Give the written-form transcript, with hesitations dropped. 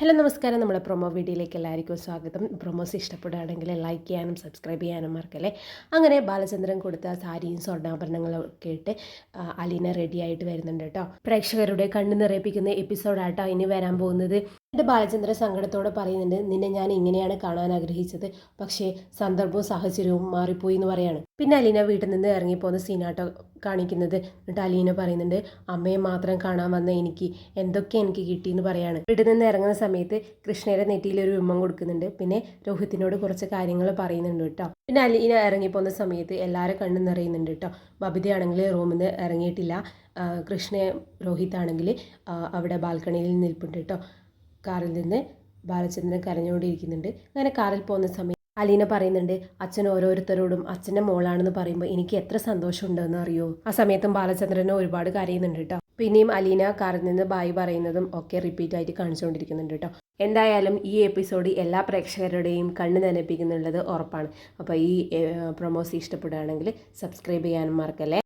Hello നമസ്കാരം. നമ്മുടെ promo വീഡിയോയിലേക്ക് എല്ലാവർക്കും സ്വാഗതം. പ്രൊമോസ് ഇഷ്ടപ്പെടുകയാണെങ്കിൽ ലൈക്ക് ചെയ്യാനും സബ്സ്ക്രൈബ് ചെയ്യാനും മറക്കല്ലേ. അങ്ങനെ ബാലചന്ദ്രൻ കൊടുത്ത സാരിയും സ്വർണ്ണാഭരണങ്ങളൊക്കെ ഇട്ട് അലീന റെഡി ആയിട്ട് വരുന്നുണ്ട് കേട്ടോ. പ്രേക്ഷകരുടെ കണ്ണ് നിറയിപ്പിക്കുന്ന എപ്പിസോഡാട്ടോ ഇനി വരാൻ പോകുന്നത്. എൻ്റെ ബാലചന്ദ്രൻ സങ്കടത്തോടെ പറയുന്നുണ്ട്, നിന്നെ ഞാൻ ഇങ്ങനെയാണ് കാണാൻ ആഗ്രഹിച്ചത്, പക്ഷേ സന്ദർഭവും സാഹചര്യവും മാറിപ്പോയി എന്ന് പറയാണ്. പിന്നെ അലീന വീട്ടിൽ നിന്ന് ഇറങ്ങിപ്പോകുന്ന സീനാട്ടോ കാണിക്കുന്നത്. എന്നിട്ട് അലീന പറയുന്നുണ്ട്, അമ്മയെ മാത്രം കാണാൻ വന്ന എനിക്ക് എന്തൊക്കെ എനിക്ക് കിട്ടിയെന്ന് പറയാണ്. വീട്ടിൽ നിന്ന് ഇറങ്ങുന്ന സമയത്ത് കൃഷ്ണയുടെ നെറ്റിയിൽ ഒരു ഉമ്മം കൊടുക്കുന്നുണ്ട്. പിന്നെ രോഹിത്തിനോട് കുറച്ച് കാര്യങ്ങൾ പറയുന്നുണ്ട് കേട്ടോ. പിന്നെ അലീന ഇറങ്ങിപ്പോകുന്ന സമയത്ത് എല്ലാവരും കണ്ണു നിറയുന്നുണ്ട് കേട്ടോ. ബബിതയാണെങ്കിൽ റൂമിൽ നിന്ന് ഇറങ്ങിയിട്ടില്ല. കൃഷ്ണ രോഹിത്താണെങ്കിൽ അവിടെ ബാൽക്കണിയിൽ നിൽപ്പുണ്ട് കേട്ടോ. കാറിൽ നിന്ന് ബാലചന്ദ്രൻ കരഞ്ഞുകൊണ്ടിരിക്കുന്നുണ്ട്. അങ്ങനെ കാറിൽ പോകുന്ന സമയത്ത് അലീന പറയുന്നുണ്ട്, അച്ഛൻ ഓരോരുത്തരോടും അച്ഛൻ്റെ മോളാണെന്ന് പറയുമ്പോൾ എനിക്ക് എത്ര സന്തോഷമുണ്ടെന്ന് അറിയോ. ആ സമയത്തും ബാലചന്ദ്രനെ ഒരുപാട് കരയുന്നുണ്ട് കേട്ടോ. പിന്നെയും അലീന കാറിൽ നിന്ന് ബായ് പറയുന്നതും ഒക്കെ റിപ്പീറ്റ് ആയിട്ട് കാണിച്ചുകൊണ്ടിരിക്കുന്നുണ്ട് കേട്ടോ. എന്തായാലും ഈ എപ്പിസോഡ് എല്ലാ പ്രേക്ഷകരുടെയും കണ്ണ് നനപ്പിക്കുന്നുള്ളത് ഉറപ്പാണ്. അപ്പോൾ ഈ പ്രൊമോസ് ഇഷ്ടപ്പെടുകയാണെങ്കിൽ സബ്സ്ക്രൈബ് ചെയ്യാനും മറക്കല്ലേ.